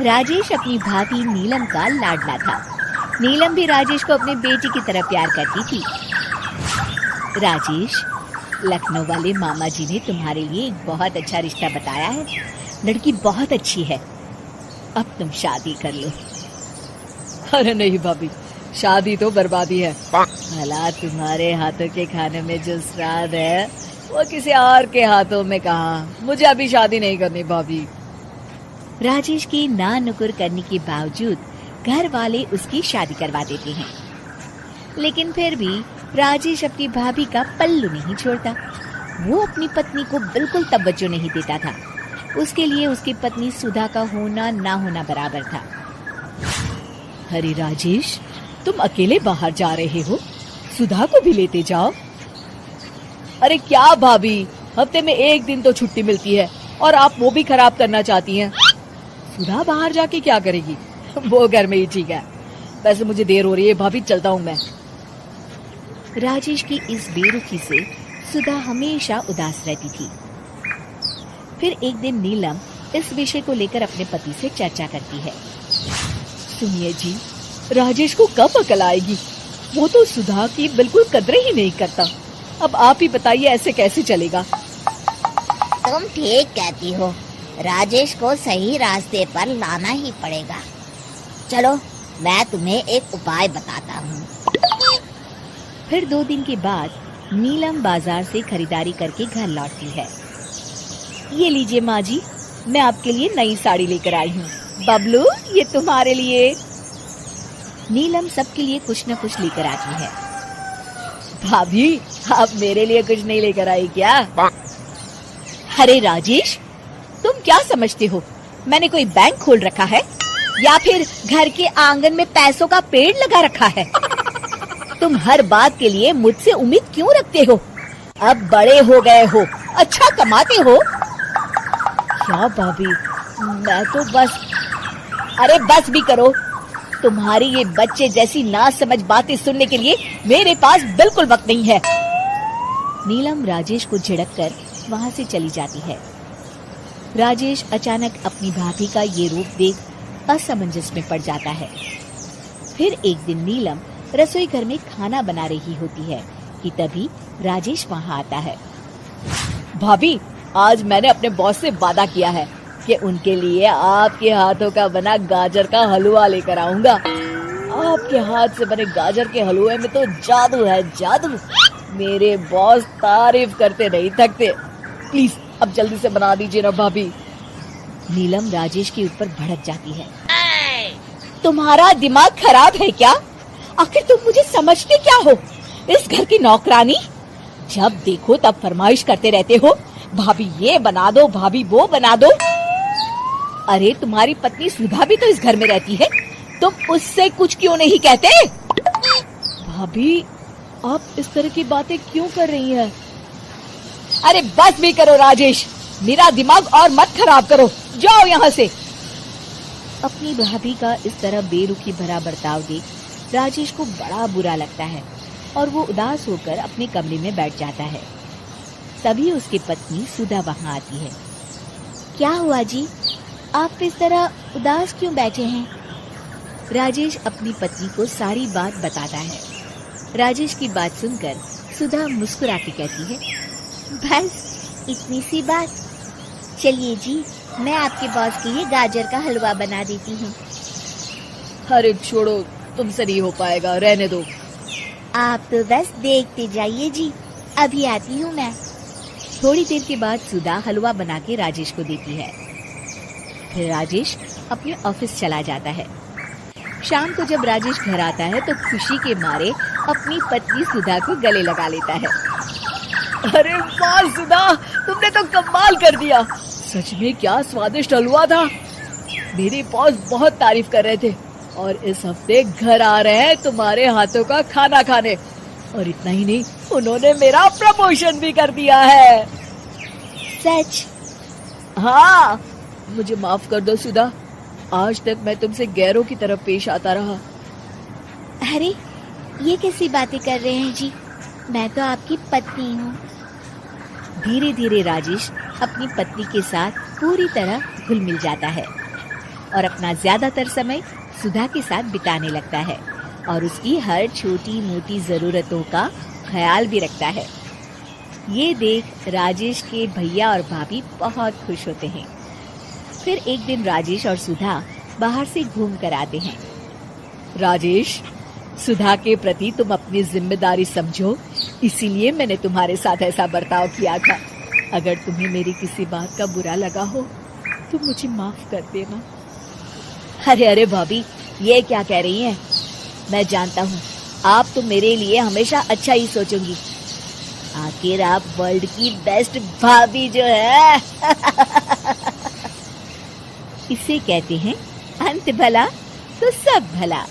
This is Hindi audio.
राजेश अपनी भाभी नीलम का लाडला था। नीलम भी राजेश को अपने बेटी की तरह प्यार करती थी। राजेश, लखनऊ वाले मामा जी ने तुम्हारे लिए एक बहुत अच्छा रिश्ता बताया है। लड़की बहुत अच्छी है, अब तुम शादी कर लो। अरे नहीं भाभी, शादी तो बर्बादी है। भला तुम्हारे हाथों के खाने में जो स्वाद है वो किसी और के हाथों में कहाँ। मुझे अभी शादी नहीं करनी भाभी। राजेश की ना नुकुर करने के बावजूद घर वाले उसकी शादी करवा देते हैं, लेकिन फिर भी राजेश अपनी भाभी का पल्लू नहीं छोड़ता। वो अपनी पत्नी को बिल्कुल तवज्जो नहीं देता था। उसके लिए उसकी पत्नी सुधा का होना ना होना बराबर था। अरे राजेश, तुम अकेले बाहर जा रहे हो, सुधा को भी लेते जाओ। अरे क्या भाभी, हफ्ते में एक दिन तो छुट्टी मिलती है और आप वो भी खराब करना चाहती हैं। सुधा बाहर जाके क्या करेगी, वो घर में ही ठीक है। वैसे मुझे देर हो रही है भाभी, चलता हूँ मैं। राजेश की इस बेरुखी से सुधा हमेशा उदास रहती थी। फिर एक दिन नीलम इस विषय को लेकर अपने पति से चर्चा करती है। सुनिए जी, राजेश को कब अकल आएगी? वो तो सुधा की बिल्कुल कदर ही नहीं करता। अब आप ही बताइए, ऐसे कैसे चलेगा? तुम ठीक कहती हो, राजेश को सही रास्ते पर लाना ही पड़ेगा। चलो, मैं तुम्हें एक उपाय बताता हूँ। फिर 2 दिन के बाद नीलम बाजार से खरीदारी करके घर लौटती है। ये लीजिए माँ जी, मैं आपके लिए नई साड़ी लेकर आई हूँ। बबलू, ये तुम्हारे लिए। नीलम सबके लिए कुछ न कुछ लेकर आती है। भाभी, आप मेरे लिए कुछ नहीं लेकर आई क्या? अरे राजेश, तुम क्या समझते हो, मैंने कोई बैंक खोल रखा है या फिर घर के आंगन में पैसों का पेड़ लगा रखा है? तुम हर बात के लिए मुझसे उम्मीद क्यों रखते हो? अब बड़े हो गए हो, अच्छा कमाते हो। क्या भाभी, मैं तो बस। अरे बस भी करो, तुम्हारी ये बच्चे जैसी नासमझ बातें सुनने के लिए मेरे पास बिल्कुल वक्त नहीं है। नीलम राजेश को झिड़क कर वहाँ से चली जाती है। राजेश अचानक अपनी भाभी का ये रूप देख असमंजस में पड़ जाता है। फिर एक दिन नीलम रसोई घर में खाना बना रही होती है कि तभी राजेश वहाँ आता है। भाभी, आज मैंने अपने बॉस से वादा किया है कि उनके लिए आपके हाथों का बना गाजर का हलवा लेकर आऊंगा। आपके हाथ से बने गाजर के हलवे में तो जादू है, जादू। मेरे बॉस तारीफ करते नहीं थकते। प्लीज अब जल्दी से बना दीजिए ना भाभी। नीलम राजेश के ऊपर भड़क जाती है। तुम्हारा दिमाग खराब है क्या? आखिर तुम मुझे समझते क्या हो? इस घर की नौकरानी? जब देखो तब फरमाइश करते रहते हो, भाभी ये बना दो, भाभी वो बना दो। अरे तुम्हारी पत्नी सुधा भी तो इस घर में रहती है, तुम उससे कुछ क्यों नहीं कहते? भाभी, आप इस तरह की बातें क्यों कर रही हैं? अरे बस भी करो राजेश, मेरा दिमाग और मत खराब करो, जाओ यहाँ से। अपनी भाभी का इस तरह बेरुखी भरा बर्ताव देख राजेश को बड़ा बुरा लगता है और वो उदास होकर अपने कमरे में बैठ जाता है। तभी उसकी पत्नी सुधा वहाँ आती है। क्या हुआ जी, आप इस तरह उदास क्यों बैठे हैं? राजेश अपनी पत्नी को सारी बात बताता है। राजेश की बात सुनकर सुधा मुस्कुरा के कहती है, बस इतनी सी बात। चलिए जी, मैं आपके बॉस के लिए गाजर का हलवा बना देती हूँ। अरे छोड़ो, तुमसे नहीं हो पाएगा, रहने दो। आप तो बस देखते जाइए जी, अभी आती हूँ मैं। थोड़ी देर के बाद सुधा हलवा बना के राजेश को देती है। फिर राजेश अपने ऑफिस चला जाता है। शाम को जब राजेश घर आता है तो खुशी के मारे अपनी पत्नी सुधा को गले लगा लेता है। अरे वाह सुधा, तुमने तो कमाल कर दिया। सच में क्या स्वादिष्ट हलवा था। मेरे बॉस बहुत तारीफ कर रहे थे और इस हफ्ते घर आ रहे हैं तुम्हारे हाथों का खाना खाने। और इतना ही नहीं, उन्होंने मेरा प्रमोशन भी कर दिया है। सच? हाँ, मुझे माफ कर दो सुधा, आज तक मैं तुमसे गैरों की तरफ पेश आता रहा। अरे ये कैसी बातें कर रहे हैं जी, मैं तो आपकी पत्नी हूँ। धीरे धीरे राजेश अपनी पत्नी के साथ पूरी तरह घुल मिल जाता है। और अपना ज्यादातर समय सुधा के साथ बिताने लगता है और उसकी हर छोटी मोटी जरूरतों का ख्याल भी रखता है। ये देख राजेश के भैया और भाभी बहुत खुश होते हैं। फिर एक दिन राजेश और सुधा बाहर से घूम कर आते हैं। राजेश, सुधा के प्रति तुम अपनी जिम्मेदारी समझो, इसीलिए मैंने तुम्हारे साथ ऐसा बर्ताव किया था। अगर तुम्हें मेरी किसी बात का बुरा लगा हो तो मुझे माफ कर देना। अरे अरे भाभी, ये क्या कह रही हैं? मैं जानता हूँ आप तो मेरे लिए हमेशा अच्छा ही सोचोगी। आखिर आप वर्ल्ड की बेस्ट भाभी जो है। इसे कहते हैं अंत भला तो सब भला।